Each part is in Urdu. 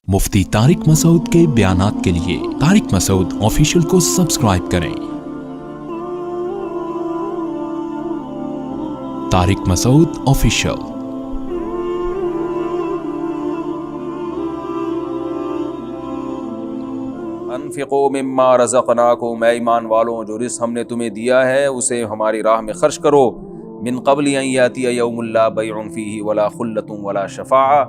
مفتی طارق مسعود کے بیانات کے لیے طارق مسعود آفیشیل کو سبسکرائب کریں۔ طارق مسعود آفیشیل۔ انفقوا مما رزقناکم، اے ایمان والوں جو رزق ہم نے تمہیں دیا ہے اسے ہماری راہ میں خرچ کرو، من قبل ان یاتی یوم لا بیع فیہ ولا خلۃ ولا شفاعہ،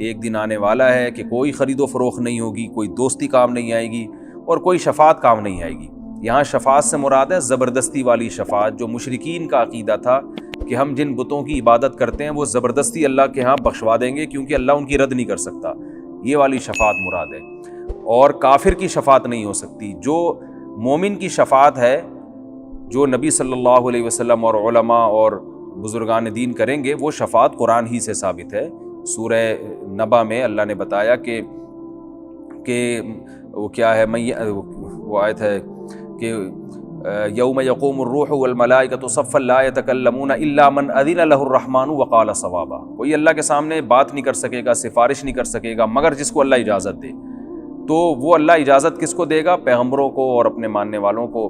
ایک دن آنے والا ہے کہ کوئی خرید و فروخت نہیں ہوگی، کوئی دوستی کام نہیں آئے گی اور کوئی شفاعت کام نہیں آئے گی۔ یہاں شفاعت سے مراد ہے زبردستی والی شفاعت، جو مشرکین کا عقیدہ تھا کہ ہم جن بتوں کی عبادت کرتے ہیں وہ زبردستی اللہ کے ہاں بخشوا دیں گے کیونکہ اللہ ان کی رد نہیں کر سکتا، یہ والی شفاعت مراد ہے۔ اور کافر کی شفاعت نہیں ہو سکتی۔ جو مومن کی شفاعت ہے، جو نبی صلی اللہ علیہ وسلم اور علماء اور بزرگان دین کریں گے، وہ شفاعت قرآن ہی سے ثابت ہے۔ سورہ نبا میں اللہ نے بتایا کہ وہ کیا ہے، وہ آیت ہے کہ یوم یقوم الروح والملائکۃ صفا لا یتکلمون الا من اذن له الرحمن وقال صوابا، کوئی اللہ کے سامنے بات نہیں کر سکے گا، سفارش نہیں کر سکے گا مگر جس کو اللہ اجازت دے۔ تو وہ اللہ اجازت کس کو دے گا؟ پیغمبروں کو اور اپنے ماننے والوں کو۔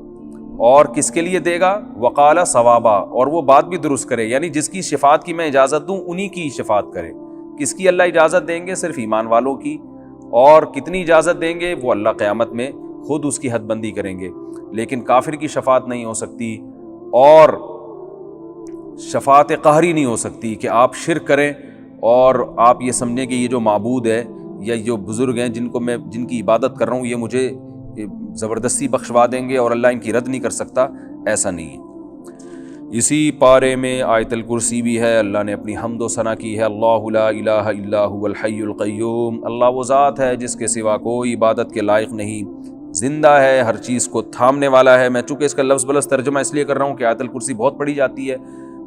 اور کس کے لیے دے گا؟ وقال صوابا، اور وہ بات بھی درست کرے، یعنی جس کی شفاعت کی میں اجازت دوں انہی کی شفاعت کرے۔ کس کی اللہ اجازت دیں گے؟ صرف ایمان والوں کی۔ اور کتنی اجازت دیں گے؟ وہ اللہ قیامت میں خود اس کی حد بندی کریں گے، لیکن کافر کی شفاعت نہیں ہو سکتی، اور شفاعت قہری نہیں ہو سکتی کہ آپ شرک کریں اور آپ یہ سمجھیں کہ یہ جو معبود ہے یا جو بزرگ ہیں جن کی عبادت کر رہا ہوں یہ مجھے زبردستی بخشوا دیں گے اور اللہ ان کی رد نہیں کر سکتا، ایسا نہیں ہے۔ اسی پارے میں آیت الکرسی بھی ہے، اللہ نے اپنی حمد و ثنا کی ہے، اللہ لا الہ الا هو الحی القیوم، اللہ وہ ذات ہے جس کے سوا کوئی عبادت کے لائق نہیں، زندہ ہے، ہر چیز کو تھامنے والا ہے۔ میں چونکہ اس کا لفظ بلفظ ترجمہ اس لیے کر رہا ہوں کہ آیت الکرسی بہت پڑھی جاتی ہے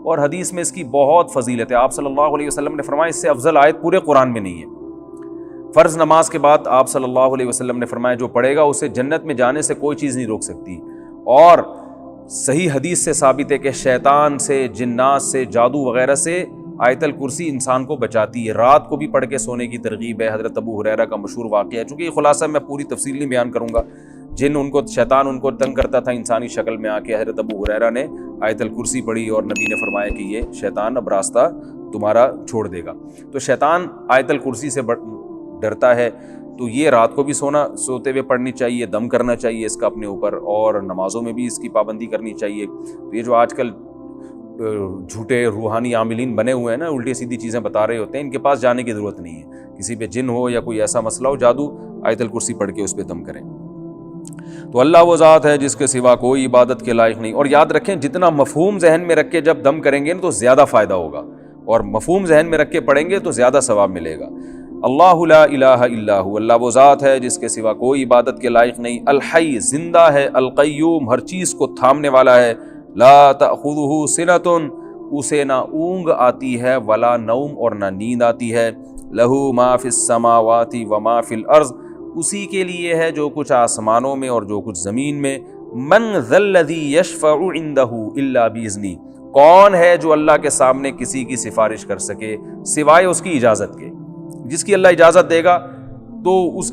اور حدیث میں اس کی بہت فضیلت ہے۔ آپ صلی اللہ علیہ وسلم نے فرمایا اس سے افضل آیت پورے قرآن میں نہیں ہے۔ فرض نماز کے بعد آپ صلی اللہ علیہ وسلم نے فرمایا جو پڑھے گا اسے جنت میں جانے سے کوئی چیز نہیں روک سکتی۔ اور صحیح حدیث سے ثابت ہے کہ شیطان سے، جنات سے، جادو وغیرہ سے آیت الکرسی انسان کو بچاتی ہے۔ رات کو بھی پڑھ کے سونے کی ترغیب ہے، حضرت ابو ہریرہ کا مشہور واقعہ ہے۔ چونکہ یہ خلاصہ میں پوری تفصیل نہیں بیان کروں گا، شیطان ان کو تنگ کرتا تھا انسانی شکل میں آ کے، حضرت ابو ہریرہ نے آیت الکرسی پڑھی اور نبی نے فرمایا کہ یہ شیطان اب راستہ تمہارا چھوڑ دے گا۔ تو شیطان آیت الکرسی سے ڈرتا ہے، تو یہ رات کو بھی سوتے ہوئے پڑھنی چاہیے، دم کرنا چاہیے اس کا اپنے اوپر، اور نمازوں میں بھی اس کی پابندی کرنی چاہیے۔ تو یہ جو آج کل جھوٹے روحانی عاملین بنے ہوئے ہیں نا، الٹی سیدھی چیزیں بتا رہے ہوتے ہیں، ان کے پاس جانے کی ضرورت نہیں ہے۔ کسی پہ جن ہو یا کوئی ایسا مسئلہ ہو، جادو، آیت الکرسی پڑھ کے اس پہ دم کریں۔ تو اللہ وہ ذات ہے جس کے سوا کوئی عبادت کے لائق نہیں۔ اور یاد رکھیں جتنا مفہوم ذہن میں رکھ کے جب دم کریں گے تو زیادہ فائدہ ہوگا، اور مفہوم ذہن میں رکھ کے پڑھیں گے تو زیادہ ثواب ملے گا۔ اللہ لا الہ الا ہو، اللہ وہ ذات ہے جس کے سوا کوئی عبادت کے لائق نہیں، الحی، زندہ ہے، القیوم، ہر چیز کو تھامنے والا ہے، لا تأخذہ سنۃ، اسے نہ اونگ آتی ہے، ولا نوم، اور نہ نیند آتی ہے، لہ ما فی السماوات وما فی الارض، اسی کے لیے ہے جو کچھ آسمانوں میں اور جو کچھ زمین میں، من ذا الذی یشفع عندہ الا باذنہ، کون ہے جو اللہ کے سامنے کسی کی سفارش کر سکے سوائے اس کی اجازت کے؟ جس کی اللہ اجازت دے گا تو اس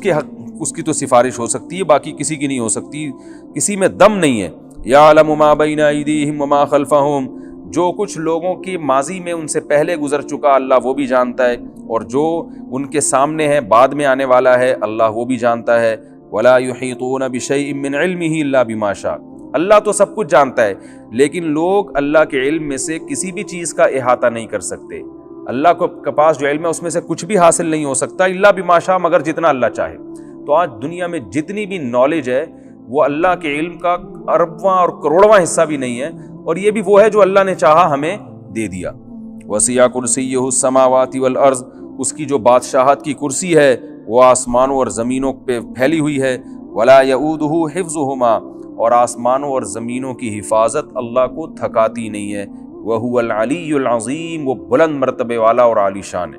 کی تو سفارش ہو سکتی ہے، باقی کسی کی نہیں ہو سکتی، کسی میں دم نہیں ہے۔ یعلم ما بین ایدیہم وما خلفہم، جو کچھ لوگوں کی ماضی میں ان سے پہلے گزر چکا اللہ وہ بھی جانتا ہے، اور جو ان کے سامنے ہے بعد میں آنے والا ہے اللہ وہ بھی جانتا ہے۔ ولا یحیطون بشیء من علمہ الا بما شاء، اللہ تو سب کچھ جانتا ہے لیکن لوگ اللہ کے علم میں سے کسی بھی چیز کا احاطہ نہیں کر سکتے۔ اللہ کے پاس جو علم ہے اس میں سے کچھ بھی حاصل نہیں ہو سکتا الا بما شاء، مگر جتنا اللہ چاہے۔ تو آج دنیا میں جتنی بھی نالج ہے وہ اللہ کے علم کا اربواں اور کروڑواں حصہ بھی نہیں ہے، اور یہ بھی وہ ہے جو اللہ نے چاہا ہمیں دے دیا۔ وسیع کرسیہ السماوات والارض، اس کی جو بادشاہت کی کرسی ہے وہ آسمانوں اور زمینوں پہ پھیلی ہوئی ہے۔ ولا یؤودہ حفظہما، اور آسمانوں اور زمینوں کی حفاظت اللہ کو تھکاتی نہیں ہے۔ وَهُوَ الْعَلِيُّ الْعَظِيمُ، وہ بلند مرتبے والا اور عالی شان ہے۔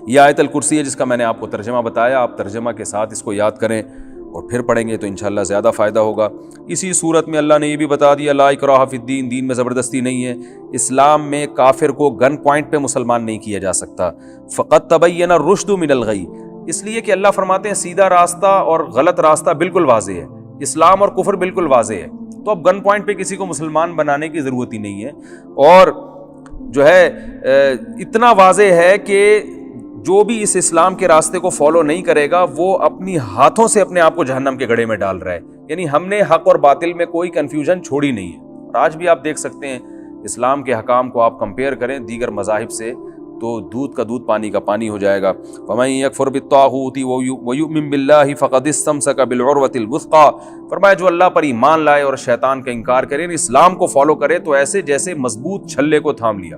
یہ آیت الکرسی ہے جس کا میں نے آپ کو ترجمہ بتایا، آپ ترجمہ کے ساتھ اس کو یاد کریں اور پھر پڑھیں گے تو انشاءاللہ زیادہ فائدہ ہوگا۔ اسی صورت میں اللہ نے یہ بھی بتا دیا لا اکراہ فی الدین، دین میں زبردستی نہیں ہے۔ اسلام میں کافر کو گن پوائنٹ پہ مسلمان نہیں کیا جا سکتا۔ فقط تبین الرشد من الغی، اس لیے کہ اللہ فرماتے ہیں سیدھا راستہ اور غلط راستہ بالکل واضح ہے، اسلام اور کفر بالکل واضح ہے، تو اب گن پوائنٹ پہ کسی کو مسلمان بنانے کی ضرورت ہی نہیں ہے۔ اور جو ہے اتنا واضح ہے کہ جو بھی اس اسلام کے راستے کو فالو نہیں کرے گا وہ اپنی ہاتھوں سے اپنے آپ کو جہنم کے گڑھے میں ڈال رہا ہے، یعنی ہم نے حق اور باطل میں کوئی کنفیوژن چھوڑی نہیں ہے۔ اور آج بھی آپ دیکھ سکتے ہیں اسلام کے حکام کو آپ کمپیئر کریں دیگر مذاہب سے تو دودھ کا دودھ پانی کا پانی ہو جائے گا۔ فَمَن يَكْفُرْ بِالطَّاغُوتِ وَيُؤْمِن بِاللَّهِ فَقَدِ اسْتَمْسَكَ بِالْعُرْوَةِ الْوُثْقَىٰ، فرمایا جو اللہ پر ایمان لائے اور شیطان کا انکار کرے، اسلام کو فالو کرے تو ایسے جیسے مضبوط چھلے کو تھام لیا۔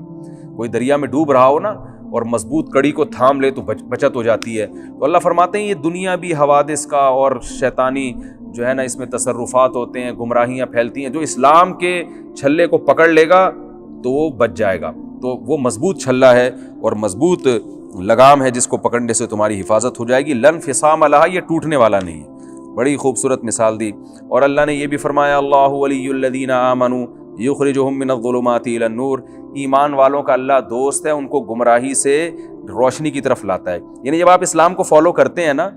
کوئی دریا میں ڈوب رہا ہو نا اور مضبوط کڑی کو تھام لے تو بچت ہو جاتی ہے۔ تو اللہ فرماتے ہیں یہ دنیا بھی حوادث کا اور شیطانی جو ہے نا اس میں تصرفات ہوتے ہیں، گمراہیاں پھیلتی ہیں، جو اسلام کے چھلے کو پکڑ لے گا تو وہ بچ جائے گا۔ تو وہ مضبوط چھلا ہے اور مضبوط لگام ہے جس کو پکڑنے سے تمہاری حفاظت ہو جائے گی۔ لن فصام لہا، یہ ٹوٹنے والا نہیں ہے۔ بڑی خوبصورت مثال دی۔ اور اللہ نے یہ بھی فرمایا اللہ ولی الذین آمنوا یخرجہم من الظلمات الی النور، ایمان والوں کا اللہ دوست ہے، ان کو گمراہی سے روشنی کی طرف لاتا ہے۔ یعنی جب آپ اسلام کو فالو کرتے ہیں نا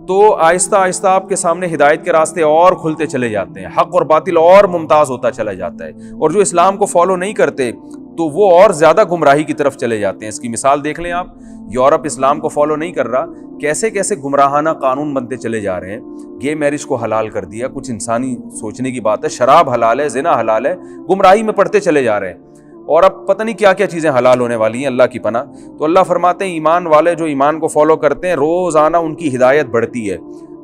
تو آہستہ آہستہ آپ کے سامنے ہدایت کے راستے اور کھلتے چلے جاتے ہیں، حق اور باطل اور ممتاز ہوتا چلا جاتا ہے۔ اور جو اسلام کو فالو نہیں کرتے تو وہ اور زیادہ گمراہی کی طرف چلے جاتے ہیں۔ اس کی مثال دیکھ لیں آپ، یورپ اسلام کو فالو نہیں کر رہا، کیسے کیسے گمراہانہ قانون بنتے چلے جا رہے ہیں۔ گے میرج کو حلال کر دیا، کچھ انسانی سوچنے کی بات ہے، شراب حلال ہے، زنا حلال ہے، گمراہی میں پڑتے چلے جا رہے ہیں۔ اور اب پتہ نہیں کیا کیا چیزیں حلال ہونے والی ہیں، اللہ کی پناہ۔ تو اللہ فرماتے ہیں ایمان والے جو ایمان کو فالو کرتے ہیں روزانہ ان کی ہدایت بڑھتی ہے،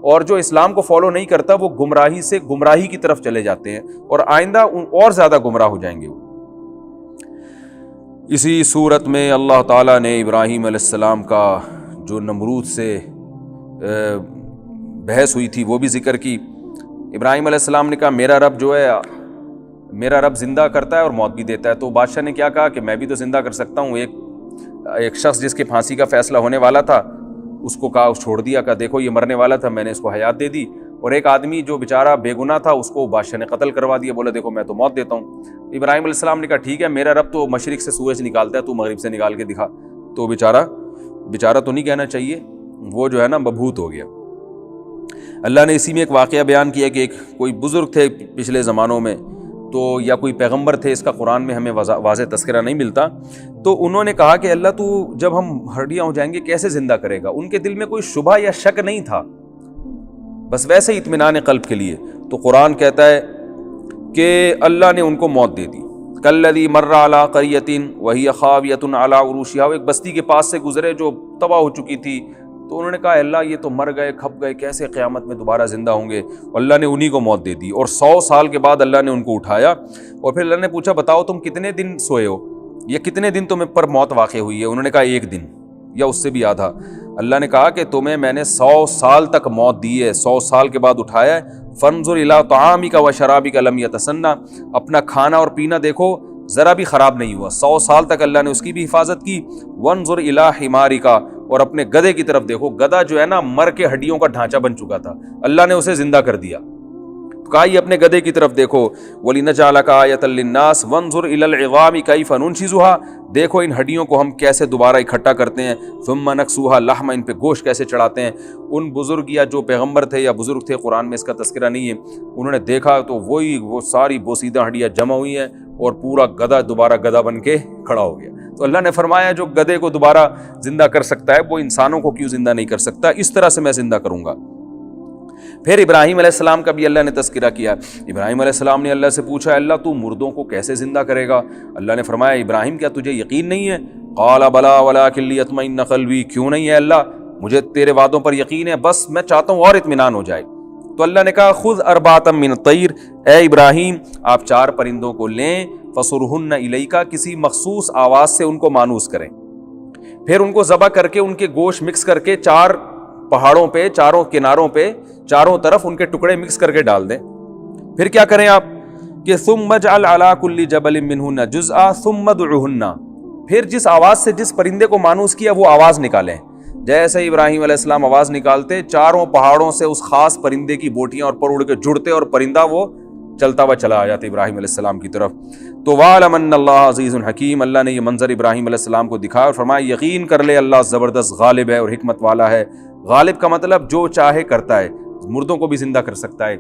اور جو اسلام کو فالو نہیں کرتا وہ گمراہی سے گمراہی کی طرف چلے جاتے ہیں، اور آئندہ اور زیادہ گمراہ ہو جائیں گے۔ اسی صورت میں اللہ تعالیٰ نے ابراہیم علیہ السلام کا جو نمرود سے بحث ہوئی تھی وہ بھی ذکر کی۔ ابراہیم علیہ السلام نے کہا میرا رب جو ہے، میرا رب زندہ کرتا ہے اور موت بھی دیتا ہے۔ تو بادشاہ نے کیا کہا کہ میں بھی تو زندہ کر سکتا ہوں۔ ایک شخص جس کے پھانسی کا فیصلہ ہونے والا تھا اس کو کہا، چھوڑ دیا، کہا دیکھو یہ مرنے والا تھا، میں نے اس کو حیات دے دی۔ اور ایک آدمی جو بیچارہ بے گناہ تھا اس کو بادشاہ نے قتل کروا دیا، بولا دیکھو میں تو موت دیتا ہوں۔ ابراہیم علیہ السلام نے کہا ٹھیک ہے، میرا رب تو مشرق سے سورج نکالتا ہے، تو مغرب سے نکال کے دکھا۔ تو بیچارہ تو نہیں کہنا چاہیے، وہ جو ہے نا مبہوت ہو گیا۔ اللہ نے اسی میں ایک واقعہ بیان کیا کہ کوئی بزرگ تھے پچھلے زمانوں میں، تو یا کوئی پیغمبر تھے، اس کا قرآن میں ہمیں واضح تذکرہ نہیں ملتا، تو انہوں نے کہا کہ اللہ تو جب ہم ہڈیاں ہو جائیں گے کیسے زندہ کرے گا؟ ان کے دل میں کوئی شبہ یا شک نہیں تھا، بس ویسے ہی اطمینان قلب کے لیے۔ تو قرآن کہتا ہے کہ اللہ نے ان کو موت دے دی۔ کالذی مر علی قریۃ وہی خاویۃ علی عروشہا، ایک بستی کے پاس سے گزرے جو تباہ ہو چکی تھی، تو انہوں نے کہا اللہ یہ تو مر گئے، کھپ گئے، کیسے قیامت میں دوبارہ زندہ ہوں گے؟ اللہ نے انہی کو موت دے دی، اور 100 سال کے بعد اللہ نے ان کو اٹھایا، اور پھر اللہ نے پوچھا بتاؤ تم کتنے دن سوئے ہو، یہ کتنے دن تمہیں پر موت واقع ہوئی ہے؟ انہوں نے کہا 1 دن یا اس سے بھی آدھا۔ اللہ نے کہا کہ تمہیں میں نے 100 سال تک موت دی ہے، 100 سال کے بعد اٹھایا ہے۔ فانظر الی طعامک و شرابک لم یتسنى، اپنا کھانا اور پینا دیکھو ذرا بھی خراب نہیں ہوا، 100 سال تک اللہ نے اس کی بھی حفاظت کی۔ وانظر الی حمارک، اور اپنے گدھے کی طرف دیکھو، گدھا جو ہے نا مر کے ہڈیوں کا ڈھانچہ بن چکا تھا، اللہ نے اسے زندہ کر دیا۔ کہا یہ اپنے گدھے کی طرف دیکھو۔ وَلِنَجْعَلَكَ آیَةً لِلنَّاسِ وَانظُرْ إِلَى الْعِظَامِ كَيْفَ نُنشِزُهَا، دیکھو ان ہڈیوں کو ہم کیسے دوبارہ اکٹھا کرتے ہیں، ثُمَّ نَكْسُوهَا لَحْمًا، ان پہ گوشت کیسے چڑھاتے ہیں۔ ان بزرگ یا جو پیغمبر تھے یا بزرگ تھے، قرآن میں اس کا تذکرہ نہیں ہے، انہوں نے دیکھا تو وہ ساری بوسیدہ ہڈیاں جمع ہوئی ہیں اور پورا گدھا دوبارہ گدھا بن کے کھڑا ہو گیا۔ تو اللہ نے فرمایا جو گدھے کو دوبارہ زندہ کر سکتا ہے وہ انسانوں کو کیوں زندہ نہیں کر سکتا؟ اس طرح سے میں زندہ کروں گا۔ پھر ابراہیم علیہ السلام کا بھی اللہ نے تذکرہ کیا۔ ابراہیم علیہ السلام نے اللہ سے پوچھا اللہ تو مردوں کو کیسے زندہ کرے گا؟ اللہ نے فرمایا ابراہیم کیا تجھے یقین نہیں ہے؟ قال بلا ولکن لیطمئن قلبی، کیوں نہیں ہے اللہ، مجھے تیرے وعدوں پر یقین ہے، بس میں چاہتا ہوں اور اطمینان ہو جائے۔ تو اللہ نے کہا خذ اربعۃ من الطیر، اے ابراہیم آپ 4 پرندوں کو لیں، فصرہن الیک، کسی مخصوص آواز سے ان کو مانوس کریں، پھر ان کو ذبح کر کے ان کے گوشت مکس کر کے 4 پہاڑوں پہ، چاروں کناروں پہ، چاروں طرف ان کے ٹکڑے مکس کر کے ڈال دیں۔ پھر کیا کریں آپ کہ ثم اجعل علی کل جبل منہن جزءا ثم ادعہن، پھر جس آواز سے جس پرندے کو مانوس کیا وہ آواز نکالیں۔ جیسے ابراہیم علیہ السلام آواز نکالتے، چاروں پہاڑوں سے اس خاص پرندے کی بوٹیاں اور پر اڑ کے جڑتے اور پرندہ وہ چلتا ہوا چلا آ جاتا ابراہیم علیہ السلام کی طرف۔ تو وَاعْلَمْ أَنَّ اللَّهَ عَزِيزٌ حَكِيمٌ، اللہ نے یہ منظر ابراہیم علیہ السلام کو دکھایا اور فرمایا یقین کر لے اللہ زبردست غالب ہے اور حکمت والا ہے، غالب کا مطلب جو چاہے کرتا ہے، مردوں کو بھی زندہ کر سکتا ہے،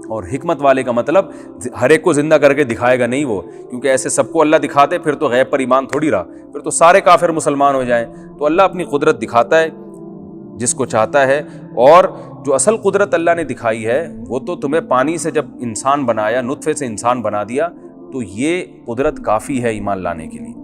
اور حکمت والے کا مطلب ہر ایک کو زندہ کر کے دکھائے گا نہیں وہ، کیونکہ ایسے سب کو اللہ دکھاتے پھر تو غیب پر ایمان تھوڑی رہا، پھر تو سارے کافر مسلمان ہو جائیں۔ تو اللہ اپنی قدرت دکھاتا ہے جس کو چاہتا ہے، اور جو اصل قدرت اللہ نے دکھائی ہے وہ تو تمہیں پانی سے جب انسان بنایا، نطفے سے انسان بنا دیا، تو یہ قدرت کافی ہے ایمان لانے کے لیے۔